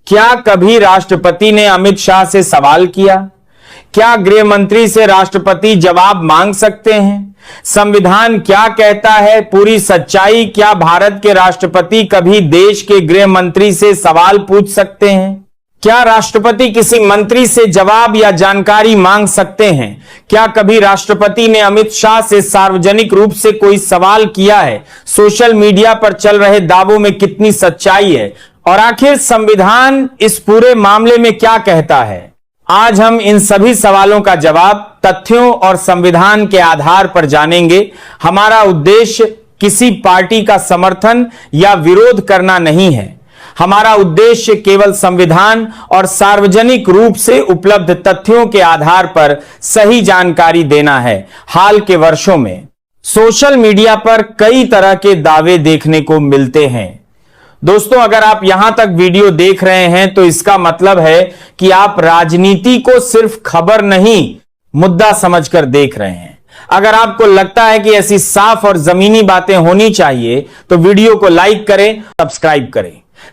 क्या कभी राष्ट्रपति ने अमित शाह से सवाल किया? क्या गृह मंत्री से राष्ट्रपति जवाब मांग सकते हैं? संविधान क्या कहता है? पूरी सच्चाई। क्या भारत के राष्ट्रपति कभी देश के गृह मंत्री से सवाल पूछ सकते हैं? क्या राष्ट्रपति किसी मंत्री से जवाब या जानकारी मांग सकते हैं? क्या कभी राष्ट्रपति ने अमित शाह से सार्वजनिक रूप से कोई सवाल किया है? सोशल मीडिया पर चल रहे दावों में कितनी सच्चाई है? और आखिर संविधान इस पूरे मामले में क्या कहता है? आज हम इन सभी सवालों का जवाब तथ्यों और संविधान के आधार पर जानेंगे। हमारा उद्देश्य किसी पार्टी का समर्थन या विरोध करना नहीं है। हमारा उद्देश्य केवल संविधान और सार्वजनिक रूप से उपलब्ध तथ्यों के आधार पर सही जानकारी देना है। हाल के वर्षों में सोशल मीडिया पर कई तरह के दावे देखने को मिलते हैं। दोस्तों, अगर आप यहां तक वीडियो देख रहे हैं तो इसका मतलब है कि आप राजनीति को सिर्फ खबर नहीं, मुद्दा समझकर देख रहे हैं। अगर आपको लगता है कि ऐसी साफ और जमीनी बातें होनी चाहिए तो वीडियो को लाइक करें, सब्सक्राइब करें।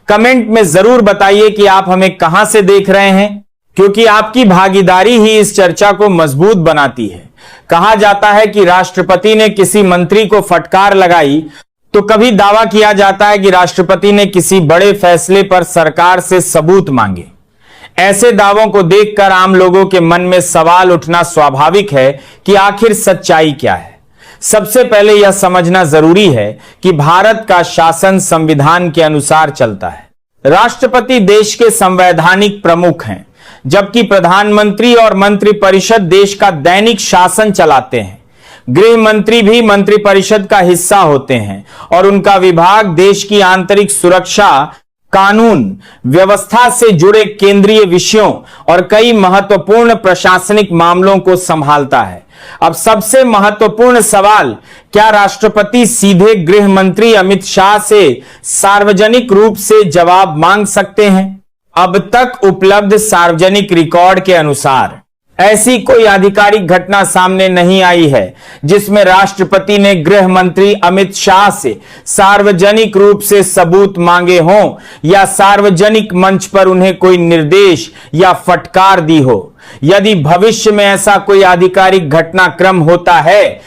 कमेंट में जरूर बताइए कि आप हमें कहां से देख रहे हैं, क्योंकि आपकी भागीदारी ही इस चर्चा को मजबूत बनाती है। कहा जाता है कि राष्ट्रपति ने किसी मंत्री को फटकार लगाई तो कभी दावा किया जाता है कि राष्ट्रपति ने किसी बड़े फैसले पर सरकार से सबूत मांगे। ऐसे दावों को देखकर आम लोगों के मन में सवाल उठना स्वाभाविक है कि आखिर सच्चाई क्या है। सबसे पहले यह समझना जरूरी है कि भारत का शासन संविधान के अनुसार चलता है। राष्ट्रपति देश के संवैधानिक प्रमुख हैं, जबकि प्रधानमंत्री और मंत्रिपरिषद देश का दैनिक शासन चलाते हैं। गृह मंत्री भी मंत्रिपरिषद का हिस्सा होते हैं और उनका विभाग देश की आंतरिक सुरक्षा, कानून व्यवस्था से जुड़े केंद्रीय विषयों और कई महत्वपूर्ण प्रशासनिक मामलों को संभालता है। अब सबसे महत्वपूर्ण सवाल, क्या राष्ट्रपति सीधे गृह मंत्री अमित शाह से सार्वजनिक रूप से जवाब मांग सकते हैं? अब तक उपलब्ध सार्वजनिक रिकॉर्ड के अनुसार ऐसी कोई आधिकारिक घटना सामने नहीं आई है जिसमें राष्ट्रपति ने गृह मंत्री अमित शाह से सार्वजनिक रूप से सबूत मांगे हों या सार्वजनिक मंच पर उन्हें कोई निर्देश या फटकार दी हो। यदि भविष्य में ऐसा कोई आधिकारिक घटनाक्रम होता है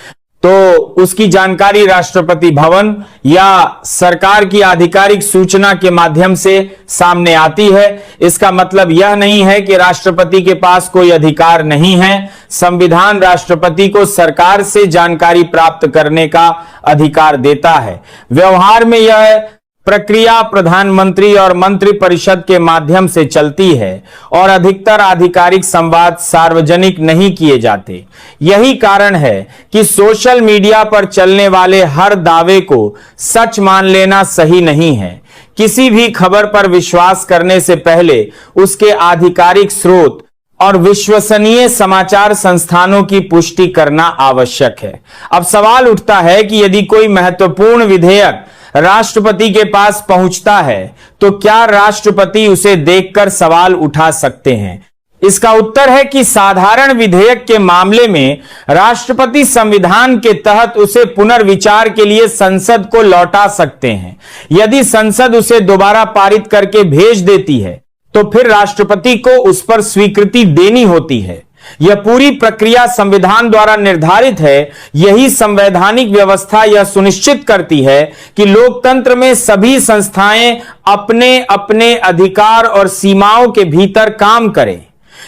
तो उसकी जानकारी राष्ट्रपति भवन या सरकार की आधिकारिक सूचना के माध्यम से सामने आती है। इसका मतलब यह नहीं है कि राष्ट्रपति के पास कोई अधिकार नहीं है। संविधान राष्ट्रपति को सरकार से जानकारी प्राप्त करने का अधिकार देता है। व्यवहार में यह प्रक्रिया प्रधानमंत्री और मंत्रिपरिषद के माध्यम से चलती है और अधिकतर आधिकारिक संवाद सार्वजनिक नहीं किए जाते। यही कारण है कि सोशल मीडिया पर चलने वाले हर दावे को सच मान लेना सही नहीं है। किसी भी खबर पर विश्वास करने से पहले उसके आधिकारिक स्रोत और विश्वसनीय समाचार संस्थानों की पुष्टि करना आवश्यक है। अब सवाल उठता है कि यदि कोई महत्वपूर्ण विधेयक राष्ट्रपति के पास पहुंचता है तो क्या राष्ट्रपति उसे देखकर सवाल उठा सकते हैं? इसका उत्तर है कि साधारण विधेयक के मामले में राष्ट्रपति संविधान के तहत उसे पुनर्विचार के लिए संसद को लौटा सकते हैं। यदि संसद उसे दोबारा पारित करके भेज देती है तो फिर राष्ट्रपति को उस पर स्वीकृति देनी होती है। यह पूरी प्रक्रिया संविधान द्वारा निर्धारित है। यही संवैधानिक व्यवस्था यह सुनिश्चित करती है कि लोकतंत्र में सभी संस्थाएं अपने अपने अधिकार और सीमाओं के भीतर काम करें।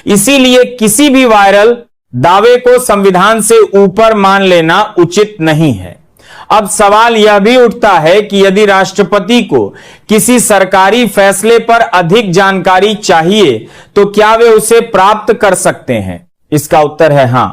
इसीलिए किसी भी वायरल दावे को संविधान से ऊपर मान लेना उचित नहीं है। अब सवाल यह भी उठता है कि यदि राष्ट्रपति को किसी सरकारी फैसले पर अधिक जानकारी चाहिए तो क्या वे उसे प्राप्त कर सकते हैं? इसका उत्तर है हां।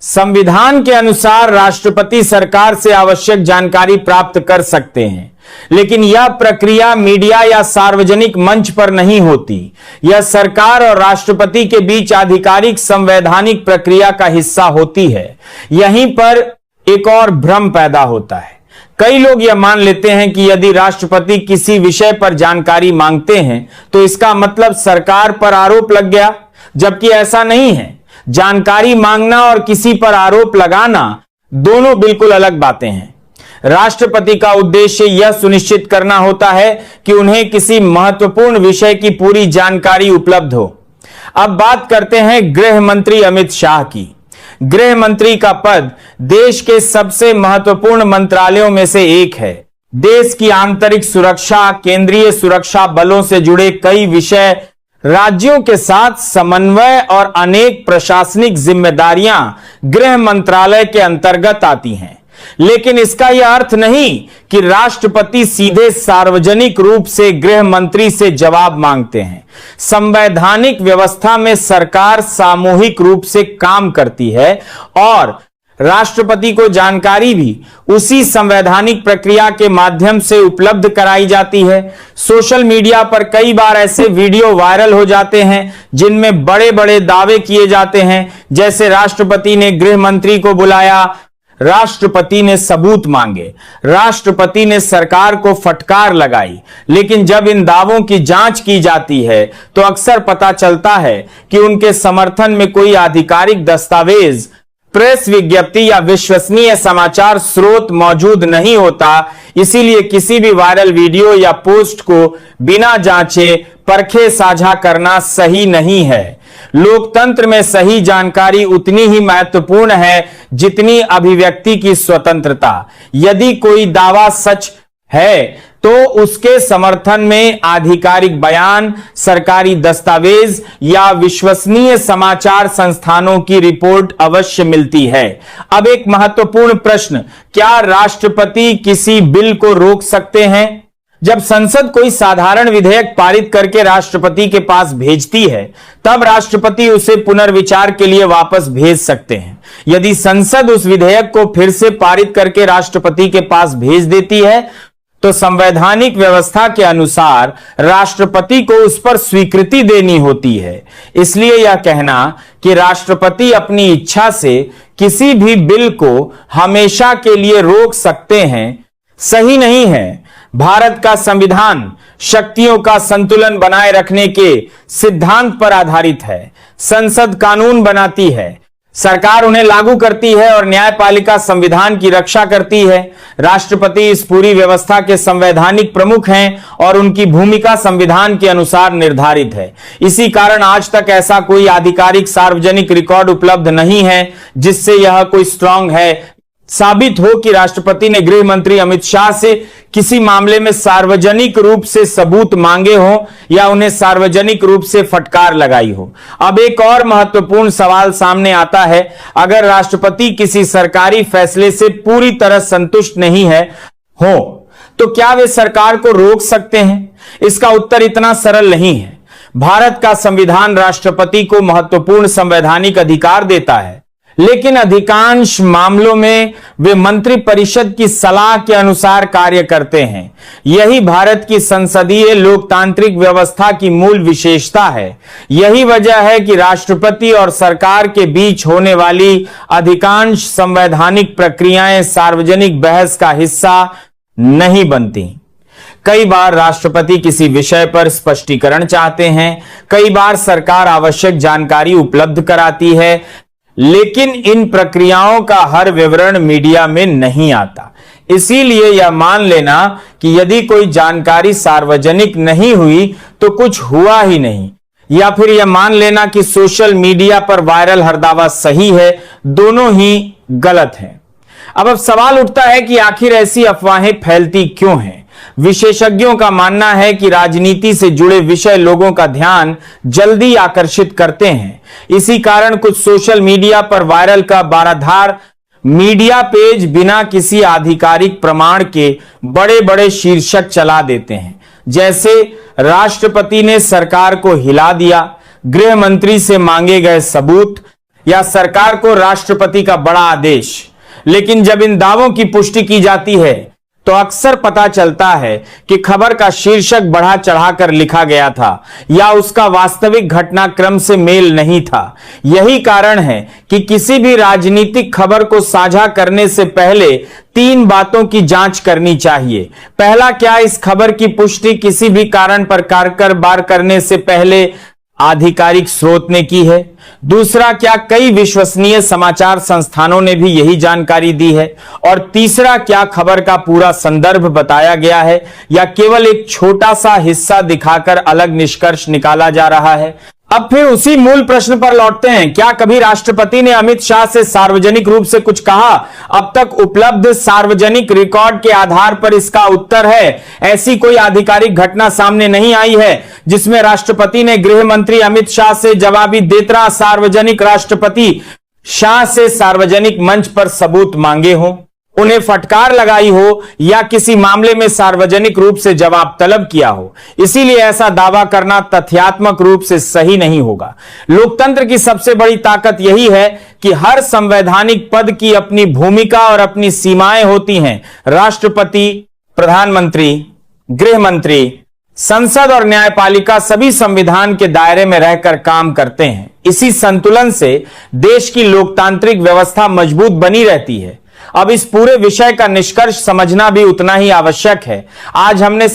संविधान के अनुसार राष्ट्रपति सरकार से आवश्यक जानकारी प्राप्त कर सकते हैं, लेकिन यह प्रक्रिया मीडिया या सार्वजनिक मंच पर नहीं होती। यह सरकार और राष्ट्रपति के बीच आधिकारिक संवैधानिक प्रक्रिया का हिस्सा होती है। यहीं पर एक और भ्रम पैदा होता है। कई लोग यह मान लेते हैं कि यदि राष्ट्रपति किसी विषय पर जानकारी मांगते हैं तो इसका मतलब सरकार पर आरोप लग गया, जबकि ऐसा नहीं है। जानकारी मांगना और किसी पर आरोप लगाना दोनों बिल्कुल अलग बातें हैं। राष्ट्रपति का उद्देश्य यह सुनिश्चित करना होता है कि उन्हें किसी महत्वपूर्ण विषय की पूरी जानकारी उपलब्ध हो। अब बात करते हैं गृह मंत्री अमित शाह की। गृह मंत्री का पद देश के सबसे महत्वपूर्ण मंत्रालयों में से एक है। देश की आंतरिक सुरक्षा, केंद्रीय सुरक्षा बलों से जुड़े कई विषय, राज्यों के साथ समन्वय और अनेक प्रशासनिक जिम्मेदारियां गृह मंत्रालय के अंतर्गत आती हैं। लेकिन इसका यह अर्थ नहीं कि राष्ट्रपति सीधे सार्वजनिक रूप से गृह मंत्री से जवाब मांगते हैं। संवैधानिक व्यवस्था में सरकार सामूहिक रूप से काम करती है और राष्ट्रपति को जानकारी भी उसी संवैधानिक प्रक्रिया के माध्यम से उपलब्ध कराई जाती है। सोशल मीडिया पर कई बार ऐसे वीडियो वायरल हो जाते हैं जिनमें बड़े बड़े दावे किए जाते हैं, जैसे राष्ट्रपति ने गृह मंत्री को बुलाया, राष्ट्रपति ने सबूत मांगे, राष्ट्रपति ने सरकार को फटकार लगाई। लेकिन जब इन दावों की जांच की जाती है तो अक्सर पता चलता है कि उनके समर्थन में कोई आधिकारिक दस्तावेज, प्रेस विज्ञप्ति या विश्वसनीय समाचार स्रोत मौजूद नहीं होता। इसीलिए किसी भी वायरल वीडियो या पोस्ट को बिना जांचे परखे साझा करना सही नहीं है। लोकतंत्र में सही जानकारी उतनी ही महत्वपूर्ण है जितनी अभिव्यक्ति की स्वतंत्रता। यदि कोई दावा सच है तो उसके समर्थन में आधिकारिक बयान, सरकारी दस्तावेज या विश्वसनीय समाचार संस्थानों की रिपोर्ट अवश्य मिलती है। अब एक महत्वपूर्ण प्रश्न, क्या राष्ट्रपति किसी बिल को रोक सकते हैं? जब संसद कोई साधारण विधेयक पारित करके राष्ट्रपति के पास भेजती है, तब राष्ट्रपति उसे पुनर्विचार के लिए वापस भेज सकते हैं। यदि संसद उस विधेयक को फिर से पारित करके राष्ट्रपति के पास भेज देती है, तो संवैधानिक व्यवस्था के अनुसार राष्ट्रपति को उस पर स्वीकृति देनी होती है। इसलिए यह कहना कि राष्ट्रपति अपनी इच्छा से किसी भी बिल को हमेशा के लिए रोक सकते हैं, सही नहीं है। भारत का संविधान शक्तियों का संतुलन बनाए रखने के सिद्धांत पर आधारित है। संसद कानून बनाती है, सरकार उन्हें लागू करती है और न्यायपालिका संविधान की रक्षा करती है। राष्ट्रपति इस पूरी व्यवस्था के संवैधानिक प्रमुख हैं और उनकी भूमिका संविधान के अनुसार निर्धारित है। इसी कारण आज तक ऐसा कोई आधिकारिक सार्वजनिक रिकॉर्ड उपलब्ध नहीं है जिससे यह कोई स्ट्रांग है साबित हो कि राष्ट्रपति ने गृह मंत्री अमित शाह से किसी मामले में सार्वजनिक रूप से सबूत मांगे हो या उन्हें सार्वजनिक रूप से फटकार लगाई हो। अब एक और महत्वपूर्ण सवाल सामने आता है, अगर राष्ट्रपति किसी सरकारी फैसले से पूरी तरह संतुष्ट नहीं है हो तो क्या वे सरकार को रोक सकते हैं? इसका उत्तर इतना सरल नहीं है। भारत का संविधान राष्ट्रपति को महत्वपूर्ण संवैधानिक अधिकार देता है, लेकिन अधिकांश मामलों में वे मंत्रिपरिषद की सलाह के अनुसार कार्य करते हैं। यही भारत की संसदीय लोकतांत्रिक व्यवस्था की मूल विशेषता है। यही वजह है कि राष्ट्रपति और सरकार के बीच होने वाली अधिकांश संवैधानिक प्रक्रियाएं सार्वजनिक बहस का हिस्सा नहीं बनती। कई बार राष्ट्रपति किसी विषय पर स्पष्टीकरण चाहते हैं, कई बार सरकार आवश्यक जानकारी उपलब्ध कराती है, लेकिन इन प्रक्रियाओं का हर विवरण मीडिया में नहीं आता। इसीलिए यह मान लेना कि यदि कोई जानकारी सार्वजनिक नहीं हुई तो कुछ हुआ ही नहीं, या फिर यह मान लेना कि सोशल मीडिया पर वायरल हर दावा सही है, दोनों ही गलत हैं। अब सवाल उठता है कि आखिर ऐसी अफवाहें फैलती क्यों हैं? विशेषज्ञों का मानना है कि राजनीति से जुड़े विषय लोगों का ध्यान जल्दी आकर्षित करते हैं। इसी कारण कुछ सोशल मीडिया पर वायरल का बाराधार मीडिया पेज बिना किसी आधिकारिक प्रमाण के बड़े बड़े शीर्षक चला देते हैं, जैसे राष्ट्रपति ने सरकार को हिला दिया, गृह मंत्री से मांगे गए सबूत, या सरकार को राष्ट्रपति का बड़ा आदेश। लेकिन जब इन दावों की पुष्टि की जाती है तो अक्सर पता चलता है कि खबर का शीर्षक बढ़ा चढ़ाकर लिखा गया था या उसका वास्तविक घटनाक्रम से मेल नहीं था। यही कारण है कि किसी भी राजनीतिक खबर को साझा करने से पहले 3 बातों की जांच करनी चाहिए। पहला, क्या इस खबर की पुष्टि किसी भी कारण पर कारगर करने से पहले आधिकारिक स्रोत ने की है? दूसरा, क्या कई विश्वसनीय समाचार संस्थानों ने भी यही जानकारी दी है? और तीसरा, क्या खबर का पूरा संदर्भ बताया गया है या केवल एक छोटा सा हिस्सा दिखाकर अलग निष्कर्ष निकाला जा रहा है? अब फिर उसी मूल प्रश्न पर लौटते हैं, क्या कभी राष्ट्रपति ने अमित शाह से सार्वजनिक रूप से कुछ कहा? अब तक उपलब्ध सार्वजनिक रिकॉर्ड के आधार पर इसका उत्तर है, ऐसी कोई आधिकारिक घटना सामने नहीं आई है जिसमें राष्ट्रपति ने गृह मंत्री अमित शाह से जवाबी देतरा सार्वजनिक राष्ट्रपति शाह से सार्वजनिक मंच पर सबूत मांगे हों, उन्हें फटकार लगाई हो या किसी मामले में सार्वजनिक रूप से जवाब तलब किया हो। इसीलिए ऐसा दावा करना तथ्यात्मक रूप से सही नहीं होगा। लोकतंत्र की सबसे बड़ी ताकत यही है कि हर संवैधानिक पद की अपनी भूमिका और अपनी सीमाएं होती हैं। राष्ट्रपति, प्रधानमंत्री, गृह मंत्री, संसद और न्यायपालिका सभी संविधान के दायरे में रहकर काम करते हैं। इसी संतुलन से देश की लोकतांत्रिक व्यवस्था मजबूत बनी रहती है। अब इस पूरे विषय का निष्कर्ष समझना भी उतना ही आवश्यक है। आज हमने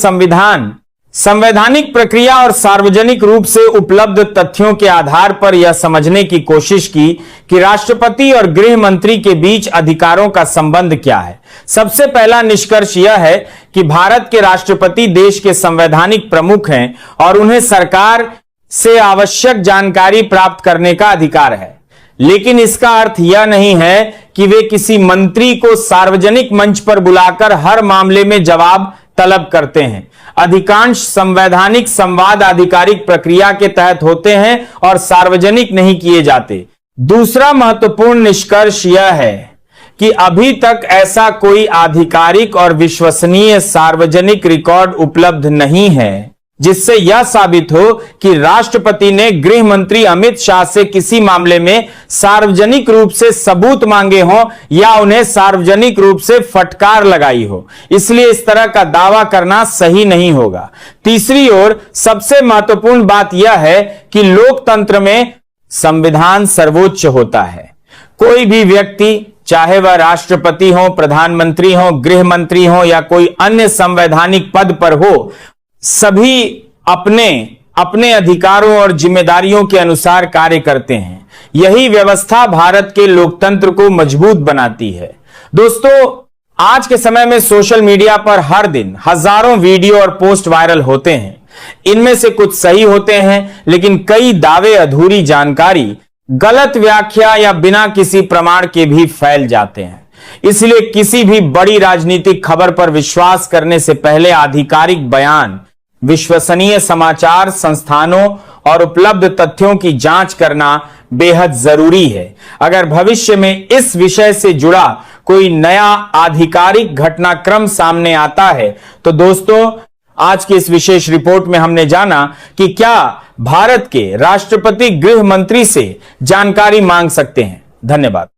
संवैधानिक प्रक्रिया और सार्वजनिक रूप से उपलब्ध तथ्यों के आधार पर यह समझने की कोशिश की कि राष्ट्रपति और गृह मंत्री के बीच अधिकारों का संबंध क्या है। सबसे पहला निष्कर्ष यह है कि भारत के राष्ट्रपति देश के संवैधानिक प्रमुख हैं और उन्हें सरकार से आवश्यक जानकारी प्राप्त करने का अधिकार है। लेकिन इसका अर्थ यह नहीं है कि वे किसी मंत्री को सार्वजनिक मंच पर बुलाकर हर मामले में जवाब तलब करते हैं। अधिकांश संवैधानिक संवाद आधिकारिक प्रक्रिया के तहत होते हैं और सार्वजनिक नहीं किए जाते। दूसरा महत्वपूर्ण निष्कर्ष यह है कि अभी तक ऐसा कोई आधिकारिक और विश्वसनीय सार्वजनिक रिकॉर्ड उपलब्ध नहीं है जिससे यह साबित हो कि राष्ट्रपति ने गृह मंत्री अमित शाह से किसी मामले में सार्वजनिक रूप से सबूत मांगे हों या उन्हें सार्वजनिक रूप से फटकार लगाई हो। इसलिए इस तरह का दावा करना सही नहीं होगा। तीसरी ओर सबसे महत्वपूर्ण बात यह है कि लोकतंत्र में संविधान सर्वोच्च होता है। कोई भी व्यक्ति, चाहे वह राष्ट्रपति हो, प्रधानमंत्री हो, गृह मंत्री हो या कोई अन्य संवैधानिक पद पर हो, सभी अपने अपने अधिकारों और जिम्मेदारियों के अनुसार कार्य करते हैं। यही व्यवस्था भारत के लोकतंत्र को मजबूत बनाती है। दोस्तों, आज के समय में सोशल मीडिया पर हर दिन हजारों वीडियो और पोस्ट वायरल होते हैं। इनमें से कुछ सही होते हैं, लेकिन कई दावे, अधूरी जानकारी, गलत व्याख्या या बिना किसी प्रमाण के भी फैल जाते हैं। इसलिए किसी भी बड़ी राजनीतिक खबर पर विश्वास करने से पहले आधिकारिक बयान, विश्वसनीय समाचार संस्थानों और उपलब्ध तथ्यों की जांच करना बेहद जरूरी है। अगर भविष्य में इस विषय से जुड़ा कोई नया आधिकारिक घटनाक्रम सामने आता है तो दोस्तों, आज की इस विशेष रिपोर्ट में हमने जाना कि क्या भारत के राष्ट्रपति गृह मंत्री से जानकारी मांग सकते हैं। धन्यवाद।